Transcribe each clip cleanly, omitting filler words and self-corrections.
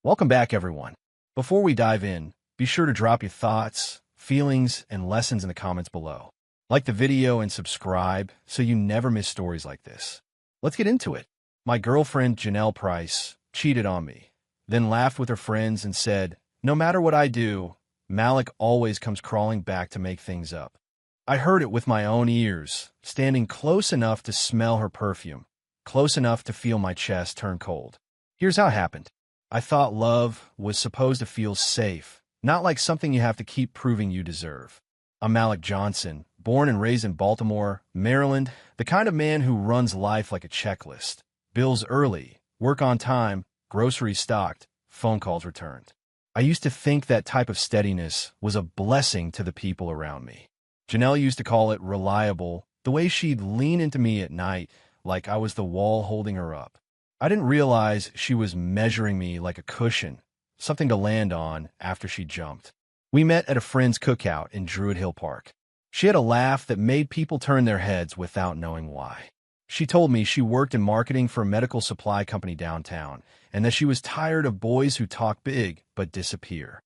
Welcome back, everyone. Before we dive in, be sure to drop your thoughts, feelings, and lessons in the comments below. Like the video and subscribe so you never miss stories like this. Let's get into it. My girlfriend, Janelle Price, cheated on me, then laughed with her friends and said, "No matter what I do, Malik always comes crawling back to make things up." I heard it with my own ears, standing close enough to smell her perfume, close enough to feel my chest turn cold. Here's how it happened. I thought love was supposed to feel safe, not like something you have to keep proving you deserve. I'm Malik Johnson, born and raised in Baltimore, Maryland, the kind of man who runs life like a checklist. Bills early, work on time, groceries stocked, phone calls returned. I used to think that type of steadiness was a blessing to the people around me. Janelle used to call it reliable, the way she'd lean into me at night like I was the wall holding her up. I didn't realize she was measuring me like a cushion, something to land on after she jumped. We met at a friend's cookout in Druid Hill Park. She had a laugh that made people turn their heads without knowing why. She told me she worked in marketing for a medical supply company downtown, and that she was tired of boys who talk big but disappear.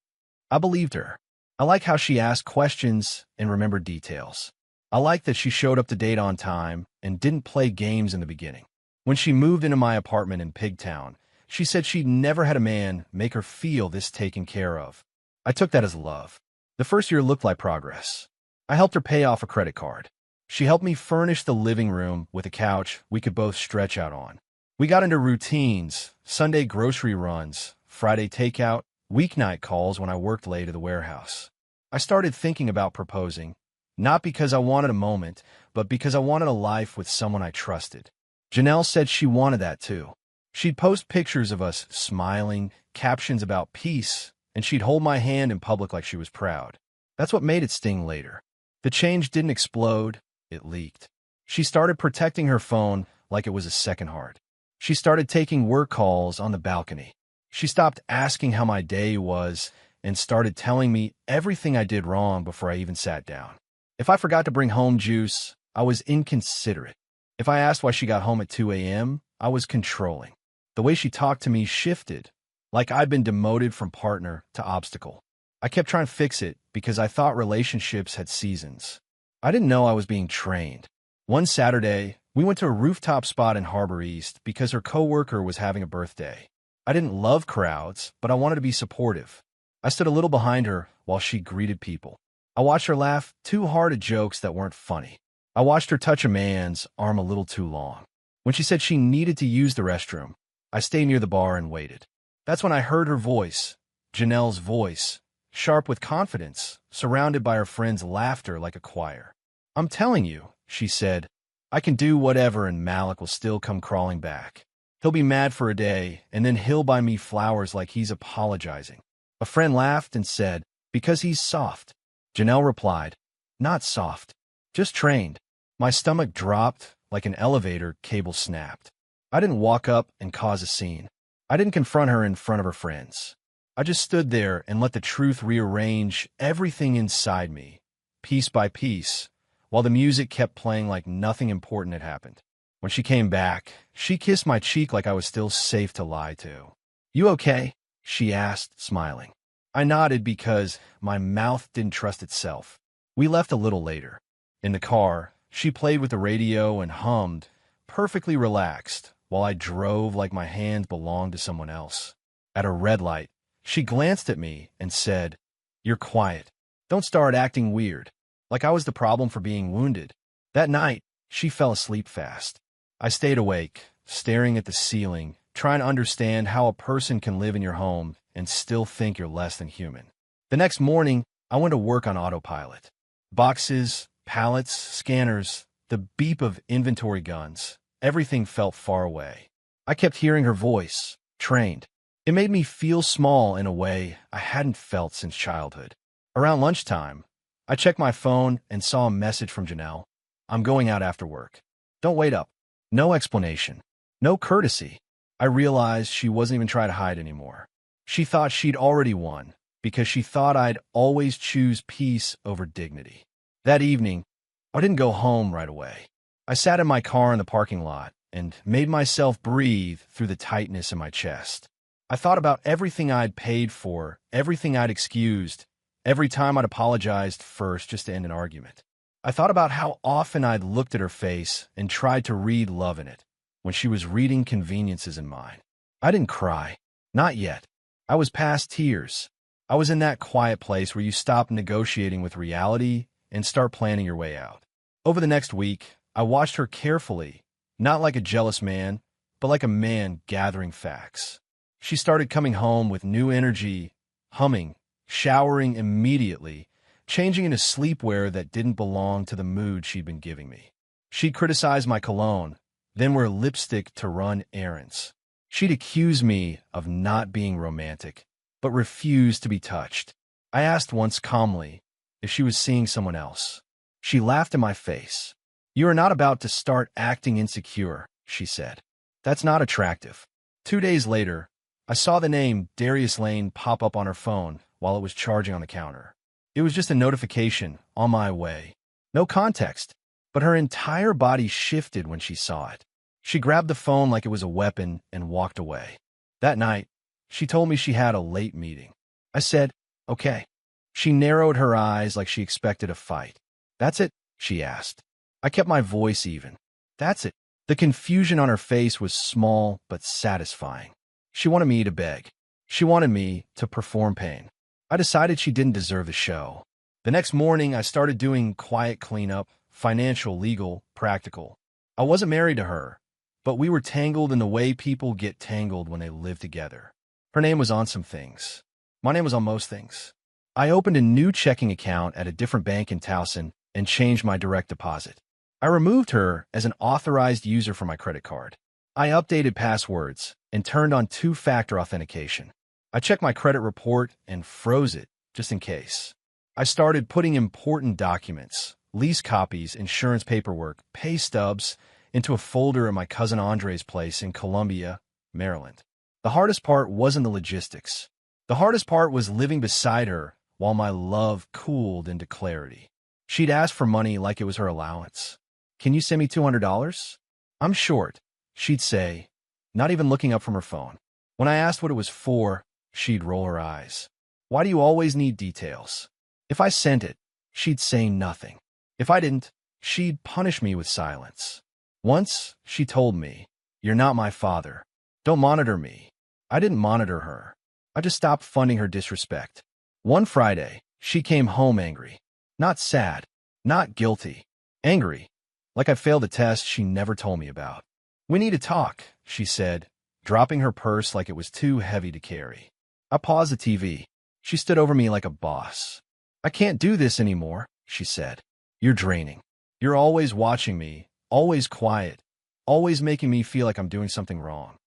I believed her. I like how she asked questions and remembered details. I like that she showed up to date on time and didn't play games in the beginning. When she moved into my apartment in Pigtown, she said she'd never had a man make her feel this taken care of. I took that as love. The first year looked like progress. I helped her pay off a credit card. She helped me furnish the living room with a couch we could both stretch out on. We got into routines, Sunday grocery runs, Friday takeout, weeknight calls when I worked late at the warehouse. I started thinking about proposing, not because I wanted a moment, but because I wanted a life with someone I trusted. Janelle said she wanted that too. She'd post pictures of us smiling, captions about peace, and she'd hold my hand in public like she was proud. That's what made it sting later. The change didn't explode, it leaked. She started protecting her phone like it was a second heart. She started taking work calls on the balcony. She stopped asking how my day was and started telling me everything I did wrong before I even sat down. If I forgot to bring home juice, I was inconsiderate. If I asked why she got home at 2 a.m., I was controlling. The way she talked to me shifted, like I'd been demoted from partner to obstacle. I kept trying to fix it because I thought relationships had seasons. I didn't know I was being trained. One Saturday, we went to a rooftop spot in Harbor East because her coworker was having a birthday. I didn't love crowds, but I wanted to be supportive. I stood a little behind her while she greeted people. I watched her laugh too hard at jokes that weren't funny. I watched her touch a man's arm a little too long. When she said she needed to use the restroom, I stayed near the bar and waited. That's when I heard her voice, Janelle's voice, sharp with confidence, surrounded by her friends' laughter like a choir. "I'm telling you," she said, "I can do whatever and Malik will still come crawling back. He'll be mad for a day, and then he'll buy me flowers like he's apologizing." A friend laughed and said, "Because he's soft." Janelle replied, "Not soft, just trained." My stomach dropped like an elevator cable snapped. I didn't walk up and cause a scene. I didn't confront her in front of her friends. I just stood there and let the truth rearrange everything inside me, piece by piece, while the music kept playing like nothing important had happened. When she came back, she kissed my cheek like I was still safe to lie to. "You okay?" she asked, smiling. I nodded because my mouth didn't trust itself. We left a little later. In the car, she played with the radio and hummed, perfectly relaxed, while I drove like my hands belonged to someone else. At a red light, she glanced at me and said, "You're quiet. Don't start acting weird," like I was the problem for being wounded. That night, she fell asleep fast. I stayed awake, staring at the ceiling, trying to understand how a person can live in your home and still think you're less than human. The next morning, I went to work on autopilot. Boxes, pallets, scanners, the beep of inventory guns. Everything felt far away. I kept hearing her voice, trained. It made me feel small in a way I hadn't felt since childhood. Around lunchtime, I checked my phone and saw a message from Janelle. "I'm going out after work. Don't wait up." No explanation. No courtesy. I realized she wasn't even trying to hide anymore. She thought she'd already won because she thought I'd always choose peace over dignity. That evening, I didn't go home right away. I sat in my car in the parking lot and made myself breathe through the tightness in my chest. I thought about everything I'd paid for, everything I'd excused, every time I'd apologized first just to end an argument. I thought about how often I'd looked at her face and tried to read love in it, when she was reading conveniences in mine. I didn't cry. Not yet. I was past tears. I was in that quiet place where you stop negotiating with reality and start planning your way out. Over the next week, I watched her carefully, not like a jealous man, but like a man gathering facts. She started coming home with new energy, humming, showering immediately, changing into sleepwear that didn't belong to the mood she'd been giving me. She'd criticize my cologne, then wear lipstick to run errands. She'd accuse me of not being romantic, but refused to be touched. I asked once calmly if she was seeing someone else. She laughed in my face. "You are not about to start acting insecure," she said. "That's not attractive." 2 days later, I saw the name Darius Lane pop up on her phone while it was charging on the counter. It was just a notification, on my way. No context, but her entire body shifted when she saw it. She grabbed the phone like it was a weapon and walked away. That night, she told me she had a late meeting. I said, "Okay." She narrowed her eyes like she expected a fight. "That's it?" she asked. I kept my voice even. "That's it." The confusion on her face was small but satisfying. She wanted me to beg. She wanted me to perform pain. I decided she didn't deserve the show. The next morning, I started doing quiet cleanup, financial, legal, practical. I wasn't married to her, but we were tangled in the way people get tangled when they live together. Her name was on some things. My name was on most things. I opened a new checking account at a different bank in Towson and changed my direct deposit. I removed her as an authorized user for my credit card. I updated passwords and turned on two-factor authentication. I checked my credit report and froze it, just in case. I started putting important documents, lease copies, insurance paperwork, pay stubs, into a folder at my cousin Andre's place in Columbia, Maryland. The hardest part wasn't the logistics. The hardest part was living beside her while my love cooled into clarity. She'd ask for money like it was her allowance. "Can you send me $200? I'm short," she'd say, not even looking up from her phone. When I asked what it was for, she'd roll her eyes. "Why do you always need details?" If I sent it, she'd say nothing. If I didn't, she'd punish me with silence. Once, she told me, "You're not my father. Don't monitor me." I didn't monitor her. I just stopped funding her disrespect. One Friday, she came home angry. Not sad, not guilty. Angry, like I failed a test she never told me about. "We need to talk," she said, dropping her purse like it was too heavy to carry. I paused the TV. She stood over me like a boss. "I can't do this anymore," she said. "You're draining. You're always watching me, always quiet, always making me feel like I'm doing something wrong."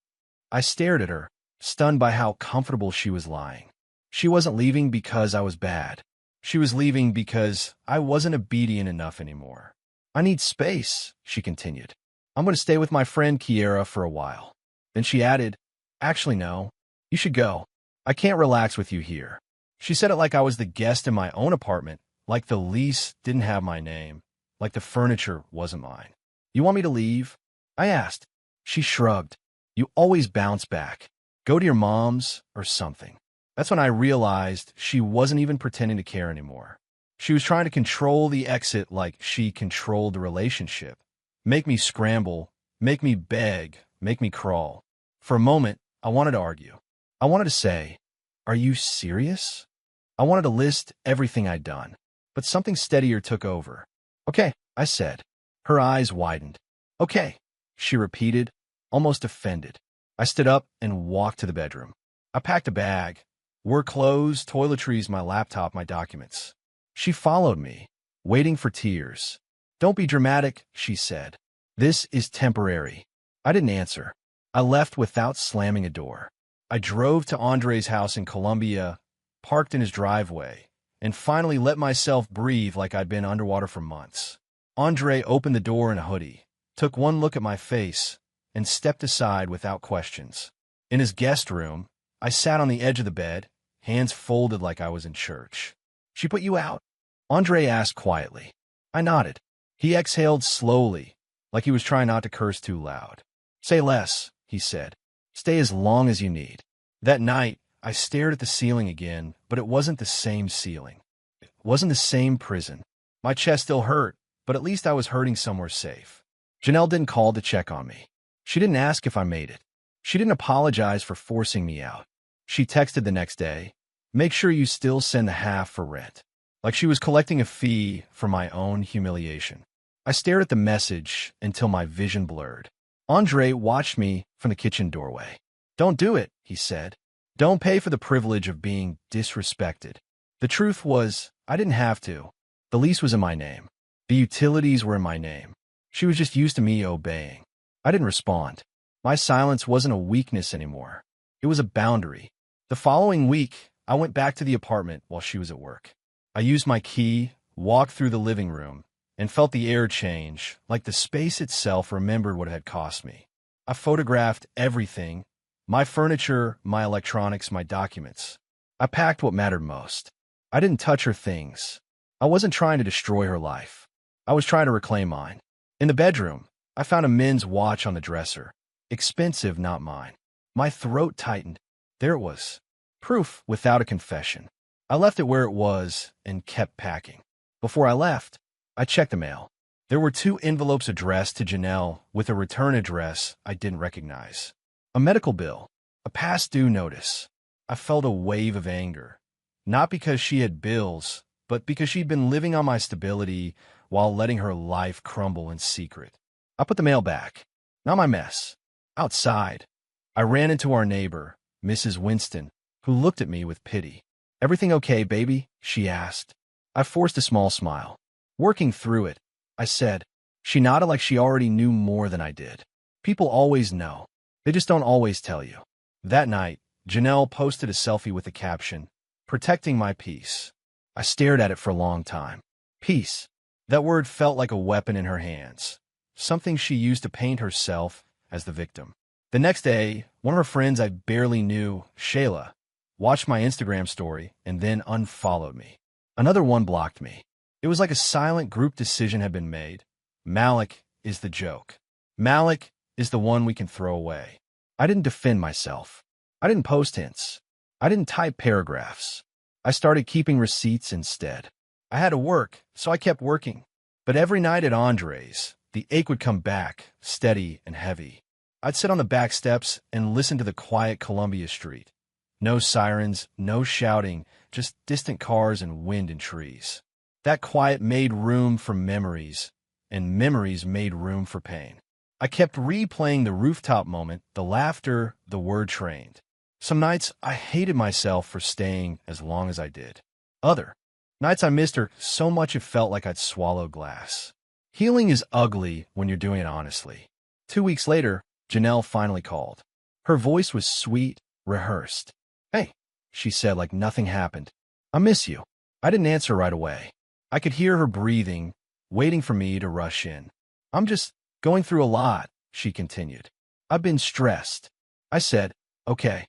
I stared at her, stunned by how comfortable she was lying. She wasn't leaving because I was bad. She was leaving because I wasn't obedient enough anymore. "I need space," she continued. "I'm going to stay with my friend Kiera for a while." Then she added, "Actually, no. You should go. I can't relax with you here." She said it like I was the guest in my own apartment, like the lease didn't have my name, like the furniture wasn't mine. "You want me to leave?" I asked. She shrugged. "You always bounce back. Go to your mom's or something." That's when I realized she wasn't even pretending to care anymore. She was trying to control the exit like she controlled the relationship. Make me scramble, make me beg, make me crawl. For a moment, I wanted to argue. I wanted to say, "Are you serious?" I wanted to list everything I'd done. But something steadier took over. "Okay," I said. Her eyes widened. "Okay," she repeated, almost offended. I stood up and walked to the bedroom. I packed a bag. Work clothes, toiletries, my laptop, my documents. She followed me, waiting for tears. "Don't be dramatic," she said. "This is temporary." I didn't answer. I left without slamming a door. I drove to Andre's house in Columbia, parked in his driveway, and finally let myself breathe like I'd been underwater for months. Andre opened the door in a hoodie, took one look at my face, and stepped aside without questions. In his guest room, I sat on the edge of the bed, hands folded like I was in church. "She put you out?" Andre asked quietly. I nodded. He exhaled slowly, like he was trying not to curse too loud. "Say less," he said. "Stay as long as you need." That night, I stared at the ceiling again, but it wasn't the same ceiling. It wasn't the same prison. My chest still hurt, but at least I was hurting somewhere safe. Janelle didn't call to check on me. She didn't ask if I made it. She didn't apologize for forcing me out. She texted the next day, "Make sure you still send the half for rent." Like she was collecting a fee for my own humiliation. I stared at the message until my vision blurred. Andre watched me from the kitchen doorway. "Don't do it," he said. "Don't pay for the privilege of being disrespected." The truth was, I didn't have to. The lease was in my name. The utilities were in my name. She was just used to me obeying. I didn't respond. My silence wasn't a weakness anymore. It was a boundary. The following week, I went back to the apartment while she was at work. I used my key, walked through the living room, and felt the air change, like the space itself remembered what it had cost me. I photographed everything: my furniture, my electronics, my documents. I packed what mattered most. I didn't touch her things. I wasn't trying to destroy her life. I was trying to reclaim mine. In the bedroom, I found a men's watch on the dresser. Expensive, not mine. My throat tightened. There it was. Proof without a confession. I left it where it was and kept packing. Before I left, I checked the mail. There were 2 envelopes addressed to Janelle with a return address I didn't recognize. A medical bill, a past due notice. I felt a wave of anger. Not because she had bills, but because she'd been living on my stability while letting her life crumble in secret. I put the mail back. Not my mess. Outside, I ran into our neighbor, Mrs. Winston, who looked at me with pity. "Everything okay, baby?" she asked. I forced a small smile. "Working through it," I said. She nodded like she already knew more than I did. People always know. They just don't always tell you. That night, Janelle posted a selfie with the caption, "Protecting my peace." I stared at it for a long time. Peace. That word felt like a weapon in her hands. Something she used to paint herself as the victim. The next day, one of her friends I barely knew, Shayla, watched my Instagram story and then unfollowed me. Another one blocked me. It was like a silent group decision had been made. Malik is the joke. Malik is the one we can throw away. I didn't defend myself. I didn't post hints. I didn't type paragraphs. I started keeping receipts instead. I had to work, so I kept working. But every night at Andre's, the ache would come back, steady and heavy. I'd sit on the back steps and listen to the quiet Columbia Street. No sirens, no shouting, just distant cars and wind and trees. That quiet made room for memories, and memories made room for pain. I kept replaying the rooftop moment, the laughter, the word trained. Some nights I hated myself for staying as long as I did. Other nights I missed her so much it felt like I'd swallowed glass. Healing is ugly when you're doing it honestly. 2 weeks later, Janelle finally called. Her voice was sweet, rehearsed. "Hey," she said like nothing happened. "I miss you." I didn't answer right away. I could hear her breathing, waiting for me to rush in. "I'm just going through a lot," she continued. "I've been stressed." I said, "Okay."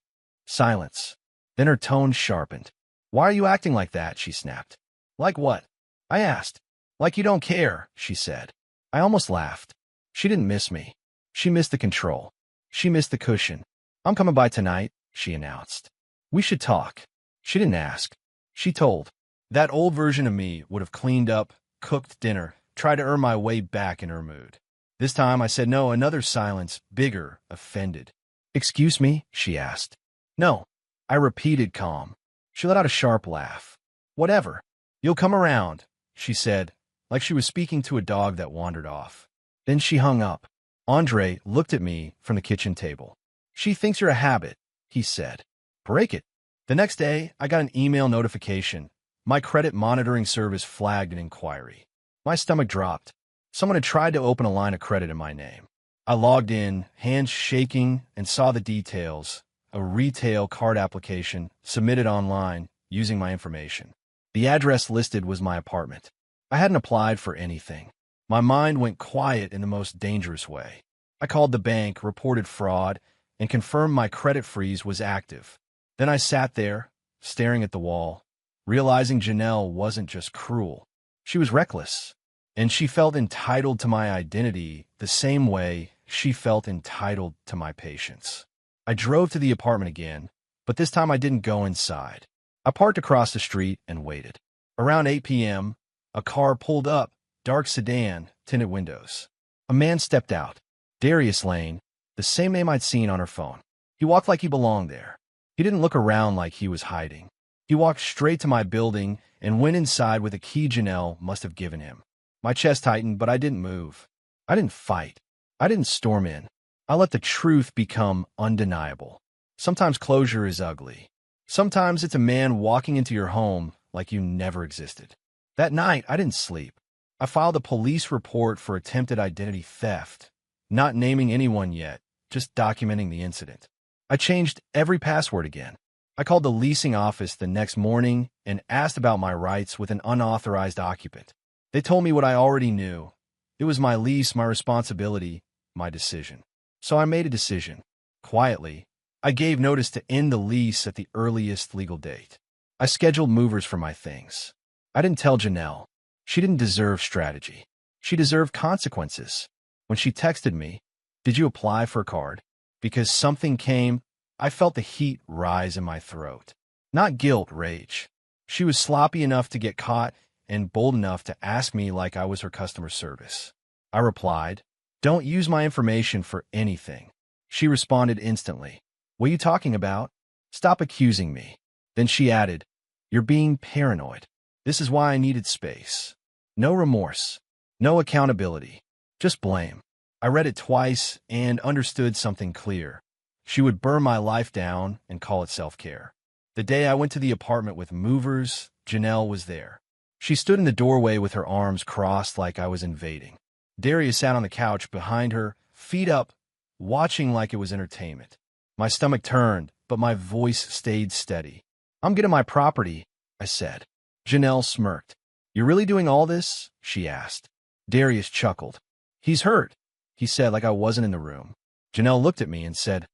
Silence. Then her tone sharpened. "Why are you acting like that?" she snapped. "Like what?" I asked. "Like you don't care," she said. I almost laughed. She didn't miss me. She missed the control. She missed the cushion. "I'm coming by tonight," she announced. "We should talk." She didn't ask. She told. That old version of me would have cleaned up, cooked dinner, tried to earn my way back in her mood. This time I said no. Another silence, bigger, offended. "Excuse me?" she asked. "No." I repeated, calm. She let out a sharp laugh. "Whatever. You'll come around," she said, like she was speaking to a dog that wandered off. Then she hung up. Andre looked at me from the kitchen table. "She thinks you're a habit," he said. "Break it." The next day, I got an email notification. My credit monitoring service flagged an inquiry. My stomach dropped. Someone had tried to open a line of credit in my name. I logged in, hands shaking, and saw the details. A retail card application submitted online using my information. The address listed was my apartment. I hadn't applied for anything. My mind went quiet in the most dangerous way. I called the bank, reported fraud, and confirmed my credit freeze was active. Then I sat there, staring at the wall, realizing Janelle wasn't just cruel. She was reckless, and she felt entitled to my identity the same way she felt entitled to my patience. I drove to the apartment again, But this time I didn't go inside. I parked across the street and waited. Around 8 p.m., a car pulled up, dark sedan, tinted windows. A man stepped out. Darius Lane, the same name I'd seen on her phone. He walked like he belonged there. He didn't look around like he was hiding. He walked straight to my building and went inside with a key Janelle must have given him. My chest tightened, but I didn't move. I didn't fight. I didn't storm in. I let the truth become undeniable. Sometimes closure is ugly. Sometimes it's a man walking into your home like you never existed. That night, I didn't sleep. I filed a police report for attempted identity theft, not naming anyone yet, just documenting the incident. I changed every password again. I called the leasing office the next morning and asked about my rights with an unauthorized occupant. They told me what I already knew. It was my lease, my responsibility, my decision. So I made a decision. Quietly, I gave notice to end the lease at the earliest legal date. I scheduled movers for my things. I didn't tell Janelle. She didn't deserve strategy. She deserved consequences. When she texted me, "Did you apply for a card?" Because something came, I felt the heat rise in my throat. Not guilt, rage. She was sloppy enough to get caught and bold enough to ask me like I was her customer service. I replied, "Don't use my information for anything." She responded instantly, "What are you talking about? Stop accusing me." Then she added, "You're being paranoid. This is why I needed space." No remorse, no accountability, just blame. I read it twice and understood something clear. She would burn my life down and call it self-care. The day I went to the apartment with movers, Janelle was there. She stood in the doorway with her arms crossed like I was invading. Darius sat on the couch behind her, feet up, watching like it was entertainment. My stomach turned, but my voice stayed steady. "I'm getting my property," I said. Janelle smirked. "You're really doing all this?" she asked. Darius chuckled. "He's hurt," he said like I wasn't in the room. Janelle looked at me and said,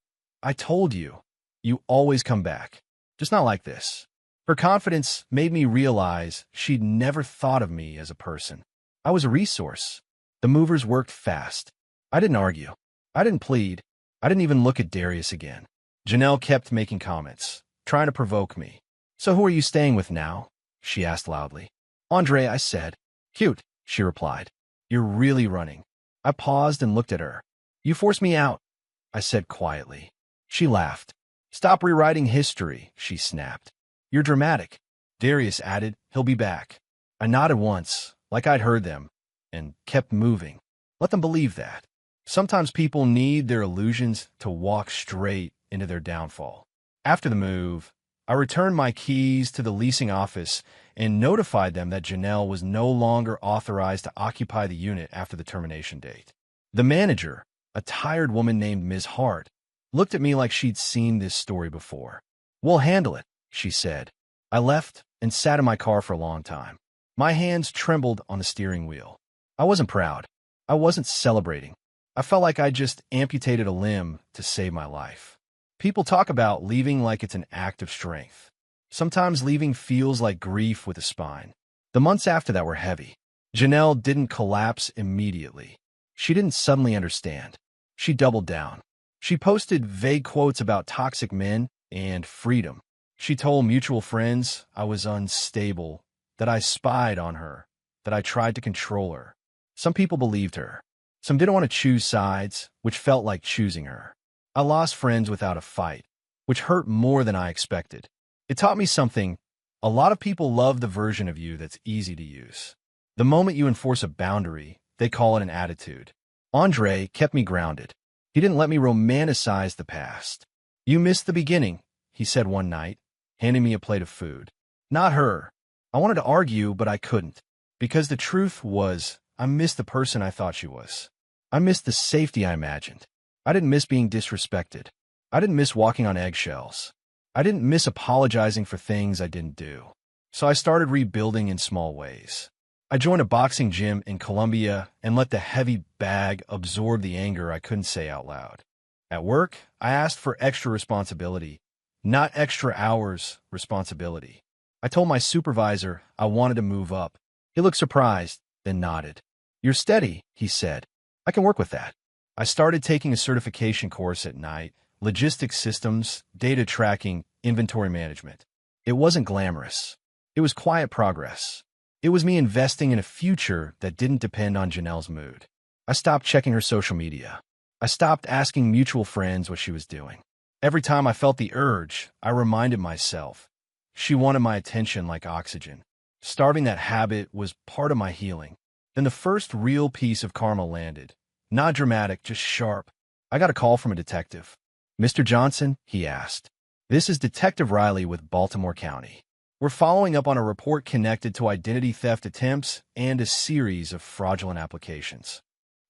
"I told you. You always come back. Just not like this." Her confidence made me realize she'd never thought of me as a person. I was a resource. The movers worked fast. I didn't argue. I didn't plead. I didn't even look at Darius again. Janelle kept making comments, trying to provoke me. "So who are you staying with now?" she asked loudly. "Andre," I said. "Cute," she replied. "You're really running." I paused and looked at her. "You forced me out," I said quietly. She laughed. "Stop rewriting history," she snapped. "You're dramatic." Darius added, "He'll be back." I nodded once, like I'd heard them, and kept moving. Let them believe that. Sometimes people need their illusions to walk straight into their downfall. After the move, I returned my keys to the leasing office and notified them that Janelle was no longer authorized to occupy the unit after the termination date. The manager, a tired woman named Ms. Hart, looked at me like she'd seen this story before. "We'll handle it," she said. I left and sat in my car for a long time. My hands trembled on the steering wheel. I wasn't proud. I wasn't celebrating. I felt like I just amputated a limb to save my life. People talk about leaving like it's an act of strength. Sometimes leaving feels like grief with a spine. The months after that were heavy. Janelle didn't collapse immediately. She didn't suddenly understand. She doubled down. She posted vague quotes about toxic men and freedom. She told mutual friends I was unstable, that I spied on her, that I tried to control her. Some people believed her. Some didn't want to choose sides, which felt like choosing her. I lost friends without a fight, which hurt more than I expected. It taught me something. A lot of people love the version of you that's easy to use. The moment you enforce a boundary, they call it an attitude. Andre kept me grounded. He didn't let me romanticize the past. "You missed the beginning," he said one night, handing me a plate of food. Not her. I wanted to argue, but I couldn't. Because the truth was, I missed the person I thought she was. I missed the safety I imagined. I didn't miss being disrespected. I didn't miss walking on eggshells. I didn't miss apologizing for things I didn't do. So I started rebuilding in small ways. I joined a boxing gym in Colombia and let the heavy bag absorb the anger I couldn't say out loud. At work, I asked for extra responsibility, not extra hours responsibility. I told my supervisor I wanted to move up. He looked surprised, then nodded. "You're steady," he said. "I can work with that." I started taking a certification course at night, logistics systems, data tracking, inventory management. It wasn't glamorous. It was quiet progress. It was me investing in a future that didn't depend on Janelle's mood. I stopped checking her social media. I stopped asking mutual friends what she was doing. Every time I felt the urge, I reminded myself, she wanted my attention like oxygen. Starving that habit was part of my healing. Then the first real piece of karma landed. Not dramatic, just sharp. I got a call from a detective. "Mr. Johnson?" he asked. "This is Detective Riley with Baltimore County. We're following up on a report connected to identity theft attempts and a series of fraudulent applications."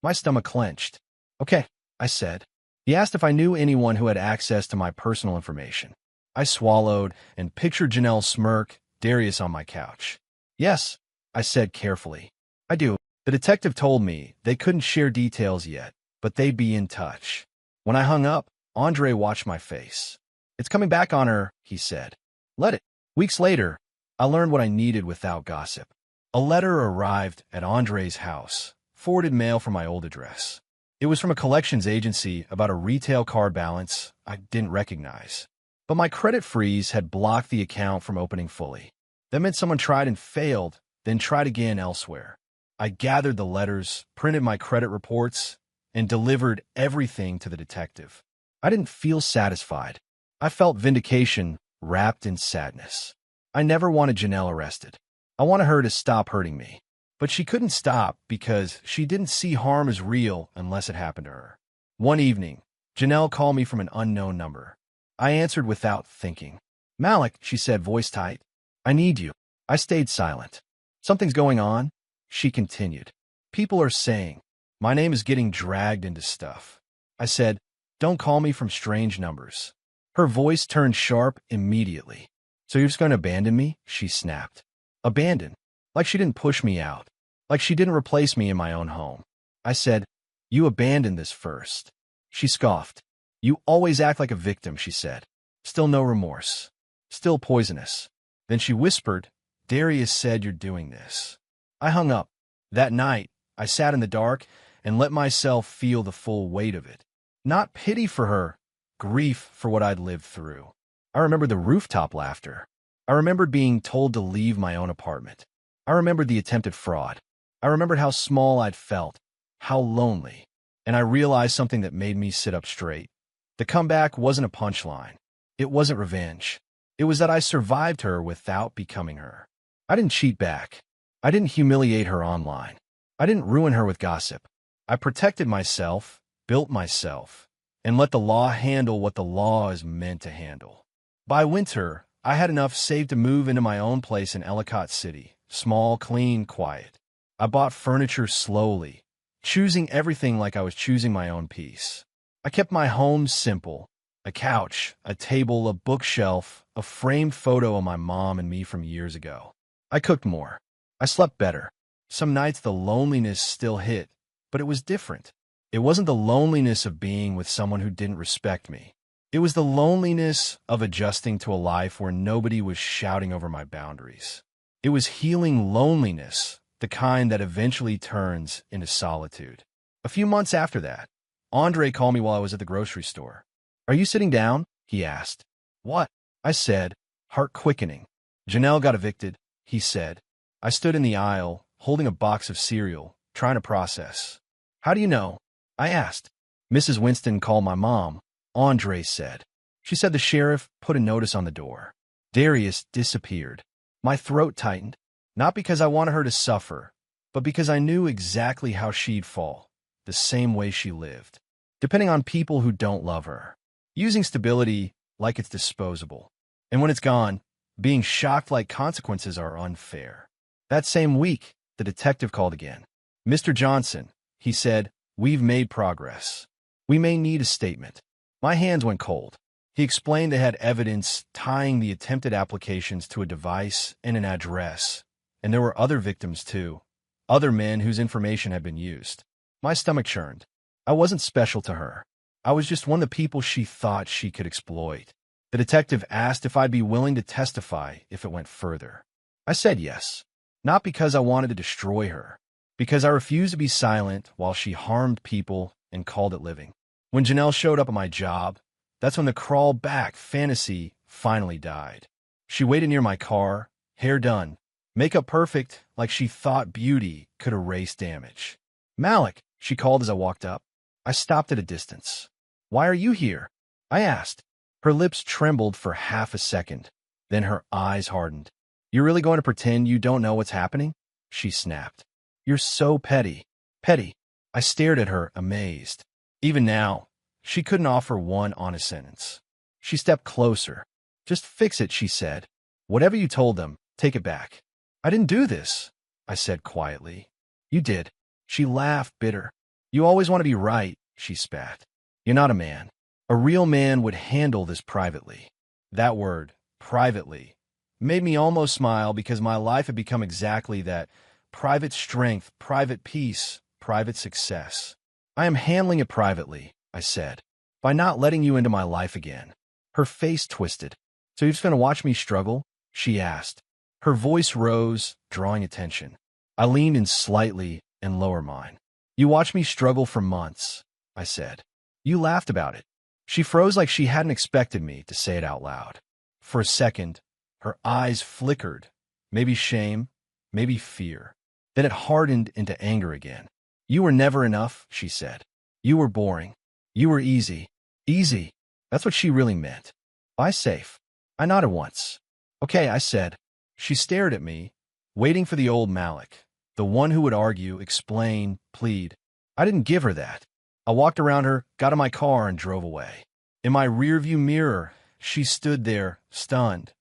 My stomach clenched. "Okay," I said. He asked if I knew anyone who had access to my personal information. I swallowed and pictured Janelle's smirk, Darius on my couch. "Yes," I said carefully. "I do." The detective told me they couldn't share details yet, but they'd be in touch. When I hung up, Andre watched my face. "It's coming back on her," he said. "Let it." Weeks later, I learned what I needed without gossip. A letter arrived at Andre's house, forwarded mail from my old address. It was from a collections agency about a retail card balance I didn't recognize. But my credit freeze had blocked the account from opening fully. That meant someone tried and failed, then tried again elsewhere. I gathered the letters, printed my credit reports, and delivered everything to the detective. I didn't feel satisfied. I felt vindication wrapped in sadness. I never wanted Janelle arrested. I wanted her to stop hurting me. But she couldn't stop because she didn't see harm as real unless it happened to her. One evening, Janelle called me from an unknown number. I answered without thinking. "Malik," she said, voice tight. "I need you." I stayed silent. "Something's going on," she continued. "People are saying my name is getting dragged into stuff." I said, "Don't call me from strange numbers." Her voice turned sharp immediately. "So you're just going to abandon me?" she snapped. Abandon? Like she didn't push me out. Like she didn't replace me in my own home. I said, "You abandoned this first." She scoffed. "You always act like a victim," she said. Still no remorse. Still poisonous. Then she whispered, "Darius said you're doing this." I hung up. That night, I sat in the dark and let myself feel the full weight of it. Not pity for her, grief for what I'd lived through. I remembered the rooftop laughter. I remembered being told to leave my own apartment. I remembered the attempted fraud. I remembered how small I'd felt, how lonely. And I realized something that made me sit up straight. The comeback wasn't a punchline. It wasn't revenge. It was that I survived her without becoming her. I didn't cheat back. I didn't humiliate her online. I didn't ruin her with gossip. I protected myself, built myself, and let the law handle what the law is meant to handle. By winter, I had enough saved to move into my own place in Ellicott City, small, clean, quiet. I bought furniture slowly, choosing everything like I was choosing my own peace. I kept my home simple: a couch, a table, a bookshelf, a framed photo of my mom and me from years ago. I cooked more. I slept better. Some nights the loneliness still hit, but it was different. It wasn't the loneliness of being with someone who didn't respect me. It was the loneliness of adjusting to a life where nobody was shouting over my boundaries. It was healing loneliness, the kind that eventually turns into solitude. A few months after that, Andre called me while I was at the grocery store. "Are you sitting down?" he asked. "What?" I said, heart quickening. "Janelle got evicted," he said. I stood in the aisle, holding a box of cereal, trying to process. "How do you know?" I asked. "Mrs. Winston called my mom," Andre said. "She said the sheriff put a notice on the door." Darius disappeared. My throat tightened, not because I wanted her to suffer, but because I knew exactly how she'd fall, the same way she lived, depending on people who don't love her, using stability like it's disposable. And when it's gone, being shocked like consequences are unfair. That same week, the detective called again. "Mr. Johnson," he said, "we've made progress. We may need a statement." My hands went cold. He explained they had evidence tying the attempted applications to a device and an address, and there were other victims too, other men whose information had been used. My stomach churned. I wasn't special to her. I was just one of the people she thought she could exploit. The detective asked if I'd be willing to testify if it went further. I said yes, not because I wanted to destroy her, because I refused to be silent while she harmed people and called it living. When Janelle showed up at my job, that's when the crawl back fantasy finally died. She waited near my car, hair done, makeup perfect, like she thought beauty could erase damage. "Malik," she called as I walked up. I stopped at a distance. "Why are you here?" I asked. Her lips trembled for half a second. Then her eyes hardened. "You're really going to pretend you don't know what's happening?" she snapped. "You're so petty." Petty. I stared at her, amazed. Even now, she couldn't offer one honest sentence. She stepped closer. "Just fix it," she said. "Whatever you told them, take it back." "I didn't do this," I said quietly. "You did." She laughed, bitter. "You always want to be right," she spat. "You're not a man. A real man would handle this privately." That word, privately, made me almost smile because my life had become exactly that. Private strength, private peace, private success. "I am handling it privately," I said, "by not letting you into my life again." Her face twisted. "So you're just going to watch me struggle?" she asked. Her voice rose, drawing attention. I leaned in slightly and lowered mine. "You watched me struggle for months," I said. "You laughed about it." She froze like she hadn't expected me to say it out loud. For a second, her eyes flickered, maybe shame, maybe fear. Then it hardened into anger again. "You were never enough," she said. "You were boring. You were easy." Easy. That's what she really meant. "Buy safe." I nodded once. "Okay," I said. She stared at me, waiting for the old Malik, the one who would argue, explain, plead. I didn't give her that. I walked around her, got in my car, and drove away. In my rearview mirror, she stood there, stunned.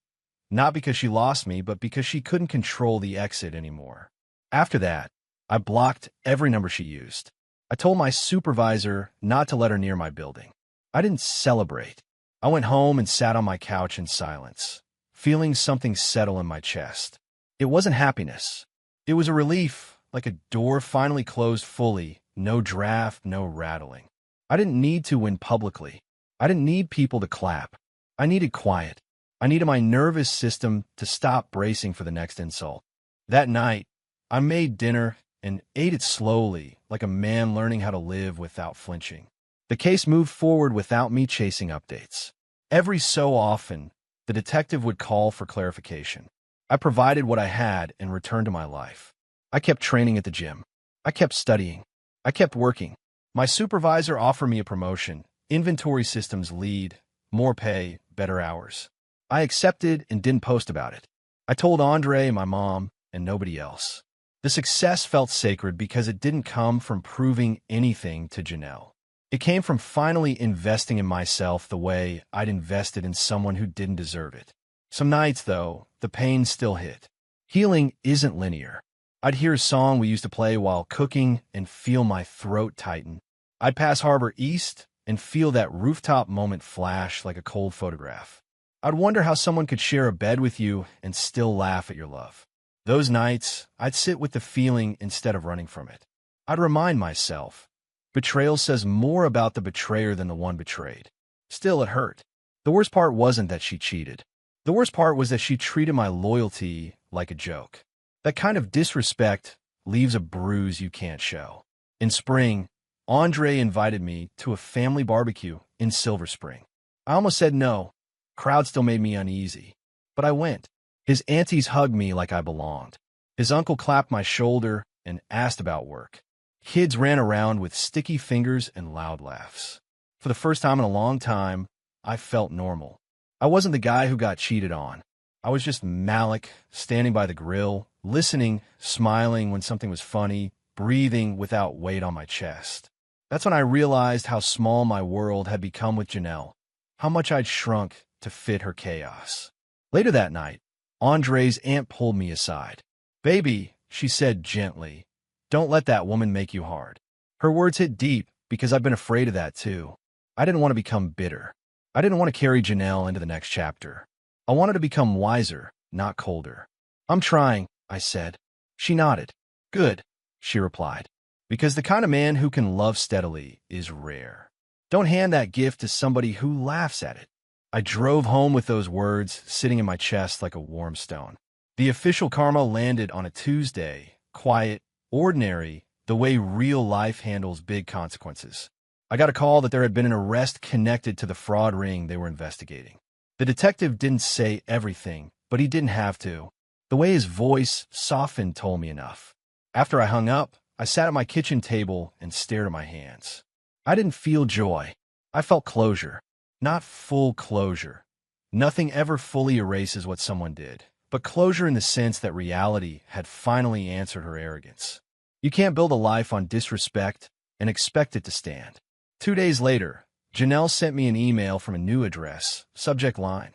Not because she lost me, but because she couldn't control the exit anymore. After that, I blocked every number she used. I told my supervisor not to let her near my building. I didn't celebrate. I went home and sat on my couch in silence, feeling something settle in my chest. It wasn't happiness. It was a relief, like a door finally closed fully, no draft, no rattling. I didn't need to win publicly. I didn't need people to clap. I needed quiet. I needed my nervous system to stop bracing for the next insult. That night, I made dinner and ate it slowly, like a man learning how to live without flinching. The case moved forward without me chasing updates. Every so often, the detective would call for clarification. I provided what I had and returned to my life. I kept training at the gym. I kept studying. I kept working. My supervisor offered me a promotion, inventory systems lead, more pay, better hours. I accepted and didn't post about it. I told Andre, my mom, and nobody else. The success felt sacred because it didn't come from proving anything to Janelle. It came from finally investing in myself the way I'd invested in someone who didn't deserve it. Some nights, though, the pain still hit. Healing isn't linear. I'd hear a song we used to play while cooking and feel my throat tighten. I'd pass Harbor East and feel that rooftop moment flash like a cold photograph. I'd wonder how someone could share a bed with you and still laugh at your love. Those nights, I'd sit with the feeling instead of running from it. I'd remind myself, betrayal says more about the betrayer than the one betrayed. Still, it hurt. The worst part wasn't that she cheated. The worst part was that she treated my loyalty like a joke. That kind of disrespect leaves a bruise you can't show. In spring, Andre invited me to a family barbecue in Silver Spring. I almost said no. Crowd still made me uneasy. But I went. His aunties hugged me like I belonged. His uncle clapped my shoulder and asked about work. Kids ran around with sticky fingers and loud laughs. For the first time in a long time, I felt normal. I wasn't the guy who got cheated on. I was just Malik, standing by the grill, listening, smiling when something was funny, breathing without weight on my chest. That's when I realized how small my world had become with Janelle, how much I'd shrunk to fit her chaos. Later that night, Andre's aunt pulled me aside. "Baby," she said gently, "don't let that woman make you hard." Her words hit deep because I've been afraid of that too. I didn't want to become bitter. I didn't want to carry Janelle into the next chapter. I wanted to become wiser, not colder. "I'm trying," I said. She nodded. "Good," she replied, "because the kind of man who can love steadily is rare. Don't hand that gift to somebody who laughs at it." I drove home with those words sitting in my chest like a warm stone. The official karma landed on a Tuesday, quiet, ordinary, the way real life handles big consequences. I got a call that there had been an arrest connected to the fraud ring they were investigating. The detective didn't say everything, but he didn't have to. The way his voice softened told me enough. After I hung up, I sat at my kitchen table and stared at my hands. I didn't feel joy. I felt closure. Not full closure. Nothing ever fully erases what someone did, but closure in the sense that reality had finally answered her arrogance. You can't build a life on disrespect and expect it to stand. 2 days later, Janelle sent me an email from a new address, subject line,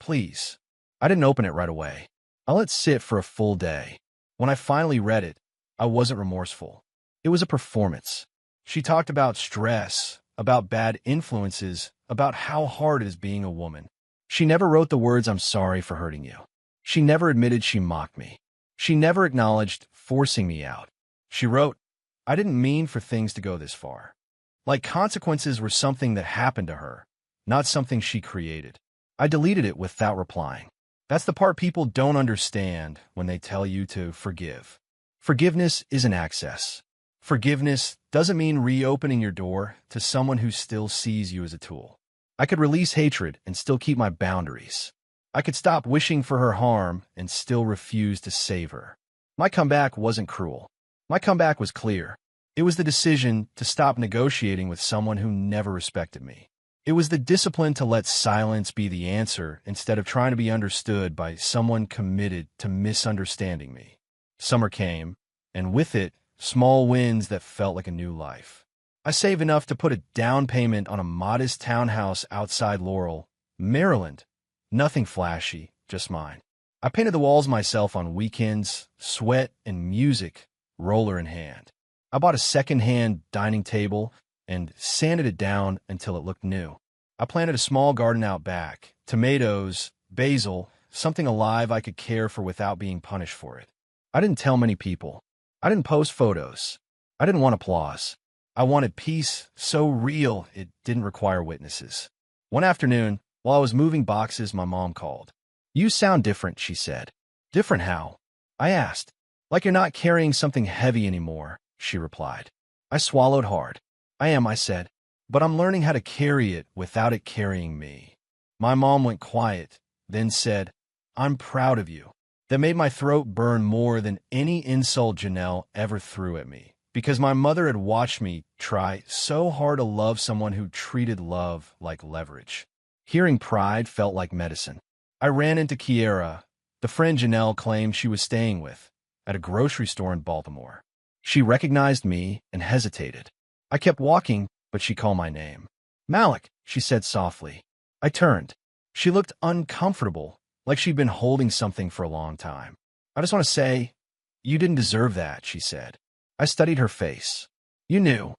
"Please." I didn't open it right away. I let it sit for a full day. When I finally read it, I wasn't remorseful. It was a performance. She talked about stress, about bad influences, about how hard it is being a woman. She never wrote the words, "I'm sorry for hurting you." She never admitted she mocked me. She never acknowledged forcing me out. She wrote, "I didn't mean for things to go this far." Like consequences were something that happened to her, not something she created. I deleted it without replying. That's the part people don't understand when they tell you to forgive. Forgiveness isn't access. Forgiveness doesn't mean reopening your door to someone who still sees you as a tool. I could release hatred and still keep my boundaries. I could stop wishing for her harm and still refuse to save her. My comeback wasn't cruel. My comeback was clear. It was the decision to stop negotiating with someone who never respected me. It was the discipline to let silence be the answer instead of trying to be understood by someone committed to misunderstanding me. Summer came, and with it, small wins that felt like a new life. I saved enough to put a down payment on a modest townhouse outside Laurel, Maryland. Nothing flashy, just mine. I painted the walls myself on weekends, sweat and music, roller in hand. I bought a second-hand dining table and sanded it down until it looked new. I planted a small garden out back, tomatoes, basil, something alive I could care for without being punished for it. I didn't tell many people. I didn't post photos. I didn't want applause. I wanted peace so real it didn't require witnesses. One afternoon, while I was moving boxes, my mom called. "You sound different," she said. "Different how?" I asked. "Like you're not carrying something heavy anymore," she replied. I swallowed hard. "I am," I said, "but I'm learning how to carry it without it carrying me." My mom went quiet, then said, "I'm proud of you." That made my throat burn more than any insult Janelle ever threw at me, because my mother had watched me try so hard to love someone who treated love like leverage. Hearing pride felt like medicine. I ran into Kiera, the friend Janelle claimed she was staying with, at a grocery store in Baltimore. She recognized me and hesitated. I kept walking, but she called my name. "Malik," she said softly. I turned. She looked uncomfortable, like she'd been holding something for a long time. "I just want to say, you didn't deserve that," she said. I studied her face. "You knew?"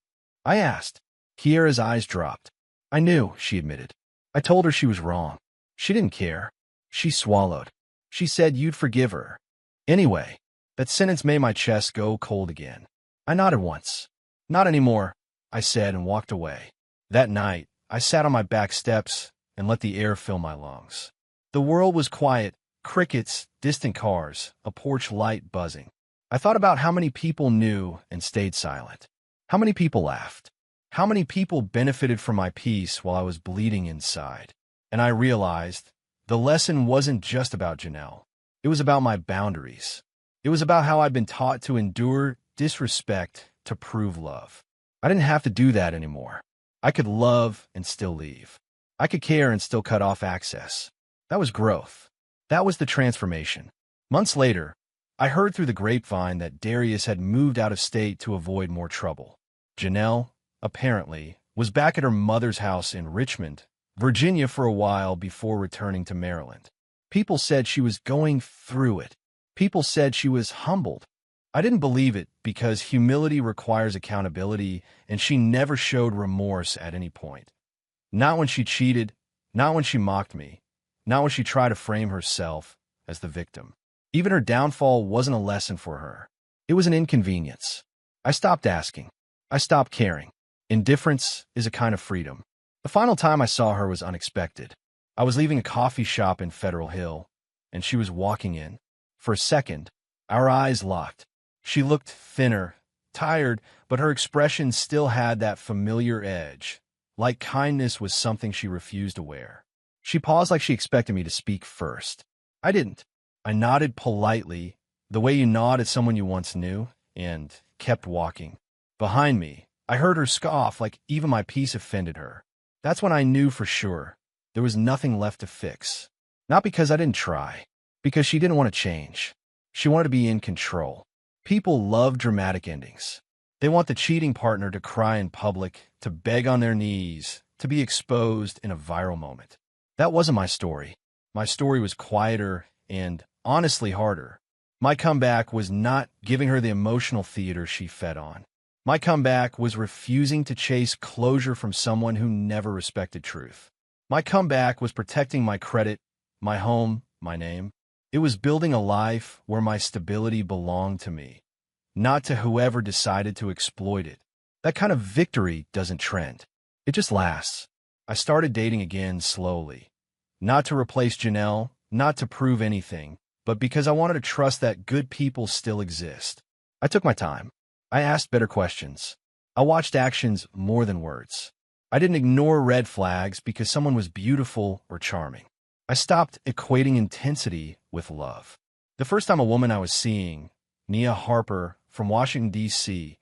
I asked. Kiera's eyes dropped. "I knew," she admitted. I told her she was wrong. She didn't care. She swallowed. She said you'd forgive her. Anyway, that sentence made my chest go cold again. I nodded once. "Not anymore," I said and walked away. That night, I sat on my back steps and let the air fill my lungs. The world was quiet, crickets, distant cars, a porch light buzzing. I thought about how many people knew and stayed silent. How many people laughed. How many people benefited from my peace while I was bleeding inside. And I realized the lesson wasn't just about Janelle. It was about my boundaries. It was about how I'd been taught to endure disrespect to prove love. I didn't have to do that anymore. I could love and still leave. I could care and still cut off access. That was growth. That was the transformation. Months later, I heard through the grapevine that Darius had moved out of state to avoid more trouble. Janelle, apparently, was back at her mother's house in Richmond, Virginia for a while before returning to Maryland. People said she was going through it. People said she was humbled. I didn't believe it because humility requires accountability, and she never showed remorse at any point. Not when she cheated, not when she mocked me, not when she tried to frame herself as the victim. Even her downfall wasn't a lesson for her. It was an inconvenience. I stopped asking. I stopped caring. Indifference is a kind of freedom. The final time I saw her was unexpected. I was leaving a coffee shop in Federal Hill, and she was walking in. For a second, our eyes locked. She looked thinner, tired, but her expression still had that familiar edge, like kindness was something she refused to wear. She paused like she expected me to speak first. I didn't. I nodded politely, the way you nod at someone you once knew, and kept walking. Behind me, I heard her scoff like even my peace offended her. That's when I knew for sure there was nothing left to fix. Not because I didn't try, because she didn't want to change. She wanted to be in control. People love dramatic endings. They want the cheating partner to cry in public, to beg on their knees, to be exposed in a viral moment. That wasn't my story. My story was quieter and honestly harder. My comeback was not giving her the emotional theater she fed on. My comeback was refusing to chase closure from someone who never respected truth. My comeback was protecting my credit, my home, my name. It was building a life where my stability belonged to me, not to whoever decided to exploit it. That kind of victory doesn't trend. It just lasts. I started dating again slowly. Not to replace Janelle, not to prove anything, but because I wanted to trust that good people still exist. I took my time. I asked better questions. I watched actions more than words. I didn't ignore red flags because someone was beautiful or charming. I stopped equating intensity with love. The first time a woman I was seeing, Nia Harper from Washington, D.C.,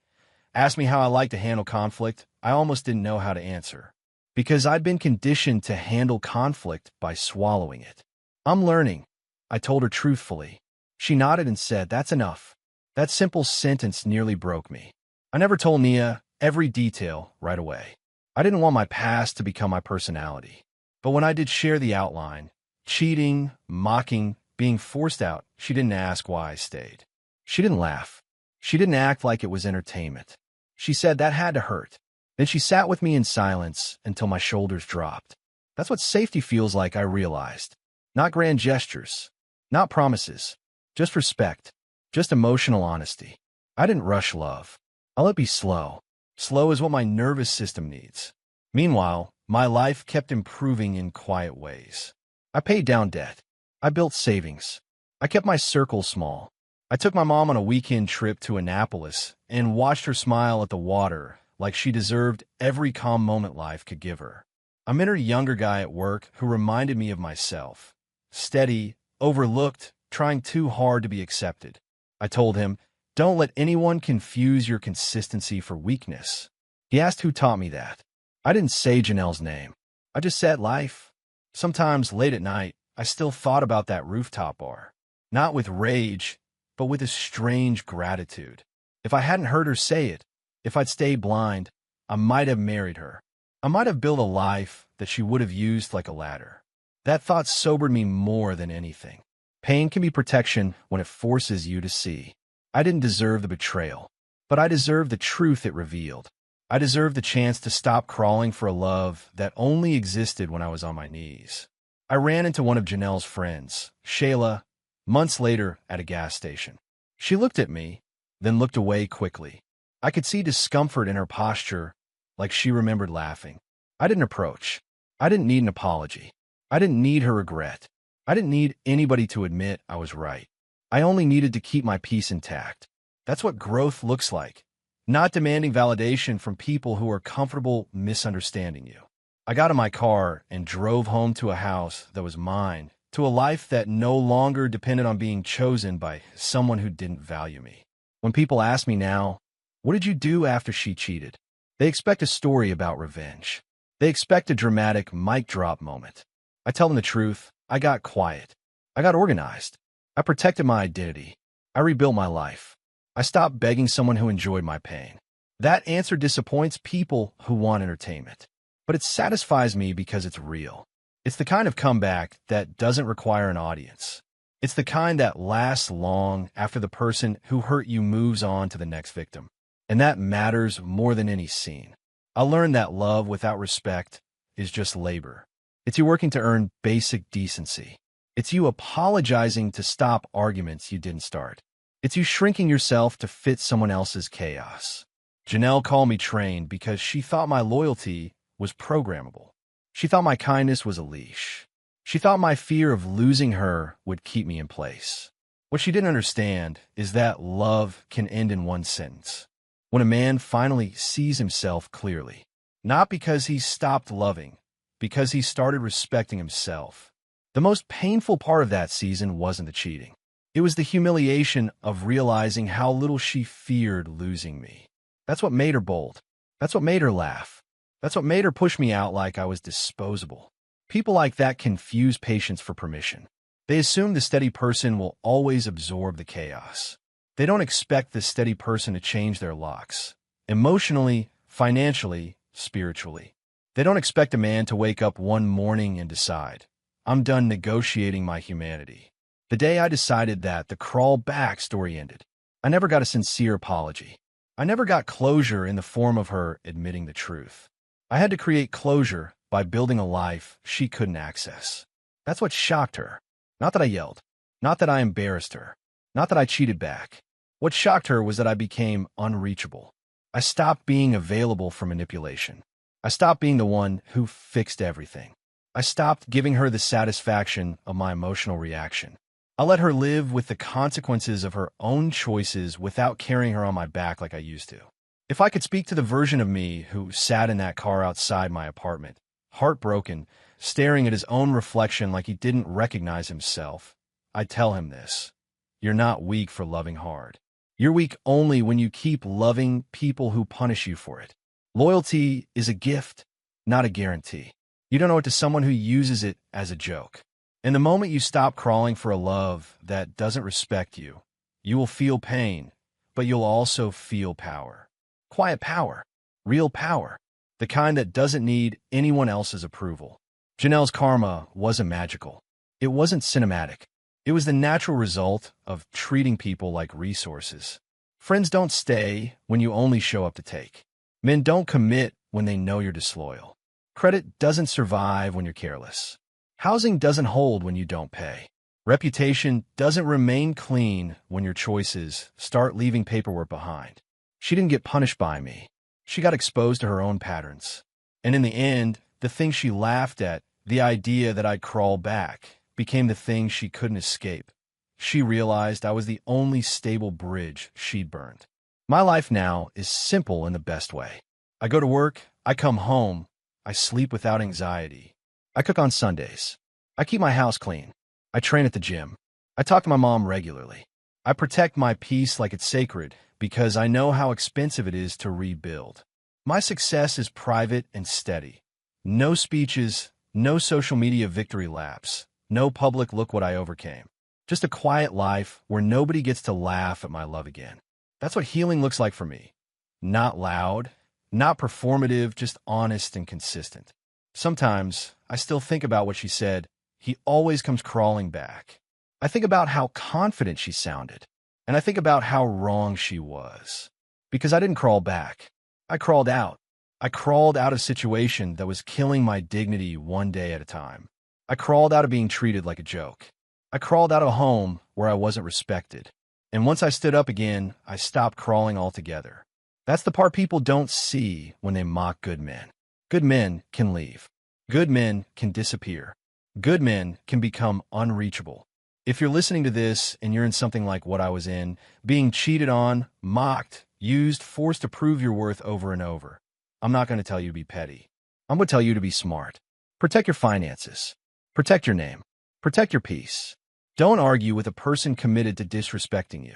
asked me how I like to handle conflict, I almost didn't know how to answer. Because I'd been conditioned to handle conflict by swallowing it. I'm learning, I told her truthfully. She nodded and said, "That's enough." That simple sentence nearly broke me. I never told Nia every detail right away. I didn't want my past to become my personality. But when I did share the outline, cheating, mocking, being forced out, she didn't ask why I stayed. She didn't laugh. She didn't act like it was entertainment. She said that had to hurt. Then she sat with me in silence until my shoulders dropped. That's what safety feels like, I realized. Not grand gestures, not promises, just respect, just emotional honesty. I didn't rush love. I let it be slow. Slow is what my nervous system needs. Meanwhile, my life kept improving in quiet ways. I paid down debt. I built savings. I kept my circle small. I took my mom on a weekend trip to Annapolis and watched her smile at the water like she deserved every calm moment life could give her. I met a younger guy at work who reminded me of myself. Steady, overlooked, trying too hard to be accepted. I told him, "Don't let anyone confuse your consistency for weakness." He asked who taught me that. I didn't say Janelle's name. I just said life. Sometimes late at night, I still thought about that rooftop bar. Not with rage, but with a strange gratitude. If I hadn't heard her say it, if I'd stayed blind, I might have married her. I might have built a life that she would have used like a ladder. That thought sobered me more than anything. Pain can be protection when it forces you to see. I didn't deserve the betrayal, but I deserved the truth it revealed. I deserved the chance to stop crawling for a love that only existed when I was on my knees. I ran into one of Janelle's friends, Shayla, months later at a gas station. She looked at me, then looked away quickly. I could see discomfort in her posture, like she remembered laughing. I didn't approach. I didn't need an apology. I didn't need her regret. I didn't need anybody to admit I was right. I only needed to keep my peace intact. That's what growth looks like. Not demanding validation from people who are comfortable misunderstanding you. I got in my car and drove home to a house that was mine, to a life that no longer depended on being chosen by someone who didn't value me. When people ask me now, "What did you do after she cheated?" they expect a story about revenge. They expect a dramatic mic drop moment. I tell them the truth. I got quiet. I got organized. I protected my identity. I rebuilt my life. I stopped begging someone who enjoyed my pain. That answer disappoints people who want entertainment. But it satisfies me because it's real. It's the kind of comeback that doesn't require an audience. It's the kind that lasts long after the person who hurt you moves on to the next victim. And that matters more than any scene. I learned that love without respect is just labor. It's you working to earn basic decency. It's you apologizing to stop arguments you didn't start. It's you shrinking yourself to fit someone else's chaos. Janelle called me trained because she thought my loyalty was programmable. She thought my kindness was a leash. She thought my fear of losing her would keep me in place. What she didn't understand is that love can end in one sentence. When a man finally sees himself clearly, not because he's stopped loving, because he started respecting himself. The most painful part of that season wasn't the cheating. It was the humiliation of realizing how little she feared losing me. That's what made her bold. That's what made her laugh. That's what made her push me out like I was disposable. People like that confuse patience for permission. They assume the steady person will always absorb the chaos. They don't expect the steady person to change their locks. Emotionally, financially, spiritually. They don't expect a man to wake up one morning and decide, I'm done negotiating my humanity. The day I decided that, the crawl back story ended. I never got a sincere apology. I never got closure in the form of her admitting the truth. I had to create closure by building a life she couldn't access. That's what shocked her. Not that I yelled. Not that I embarrassed her. Not that I cheated back. What shocked her was that I became unreachable. I stopped being available for manipulation. I stopped being the one who fixed everything. I stopped giving her the satisfaction of my emotional reaction. I let her live with the consequences of her own choices without carrying her on my back like I used to. If I could speak to the version of me who sat in that car outside my apartment, heartbroken, staring at his own reflection like he didn't recognize himself, I'd tell him this. You're not weak for loving hard. You're weak only when you keep loving people who punish you for it. Loyalty is a gift, not a guarantee. You don't owe it to someone who uses it as a joke. And the moment you stop crawling for a love that doesn't respect you, you will feel pain, but you'll also feel power. Quiet power. Real power. The kind that doesn't need anyone else's approval. Janelle's karma wasn't magical. It wasn't cinematic. It was the natural result of treating people like resources. Friends don't stay when you only show up to take. Men don't commit when they know you're disloyal. Credit doesn't survive when you're careless. Housing doesn't hold when you don't pay. Reputation doesn't remain clean when your choices start leaving paperwork behind. She didn't get punished by me. She got exposed to her own patterns. And in the end, the thing she laughed at, the idea that I'd crawl back, became the thing she couldn't escape. She realized I was the only stable bridge she'd burned. My life now is simple in the best way. I go to work, I come home, I sleep without anxiety. I cook on Sundays. I keep my house clean. I train at the gym. I talk to my mom regularly. I protect my peace like it's sacred because I know how expensive it is to rebuild. My success is private and steady. No speeches, no social media victory laps, no public look what I overcame. Just a quiet life where nobody gets to laugh at my love again. That's what healing looks like for me. Not loud, not performative, just honest and consistent. Sometimes I still think about what she said. He always comes crawling back. I think about how confident she sounded, and I think about how wrong she was. Because I didn't crawl back. I crawled out. I crawled out of a situation that was killing my dignity one day at a time. I crawled out of being treated like a joke. I crawled out of a home where I wasn't respected. And once I stood up again, I stopped crawling altogether. That's the part people don't see when they mock good men. Good men can leave. Good men can disappear. Good men can become unreachable. If you're listening to this and you're in something like what I was in, being cheated on, mocked, used, forced to prove your worth over and over, I'm not going to tell you to be petty. I'm going to tell you to be smart. Protect your finances. Protect your name. Protect your peace. Don't argue with a person committed to disrespecting you.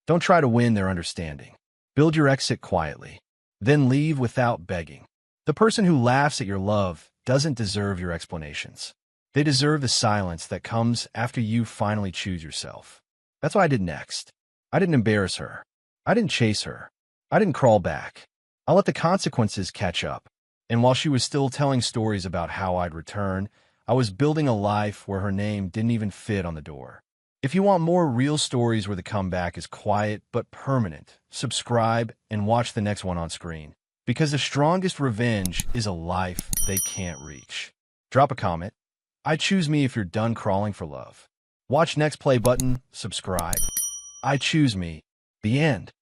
Don't try to win their understanding. Build your exit quietly. Then leave without begging. The person who laughs at your love doesn't deserve your explanations. They deserve the silence that comes after you finally choose yourself. That's what I did next. I didn't embarrass her. I didn't chase her. I didn't crawl back. I let the consequences catch up. And while she was still telling stories about how I'd return, I was building a life where her name didn't even fit on the door. If you want more real stories where the comeback is quiet but permanent, subscribe and watch the next one on screen. Because the strongest revenge is a life they can't reach. Drop a comment. I choose me if you're done crawling for love. Watch next play button, subscribe. I choose me. The end.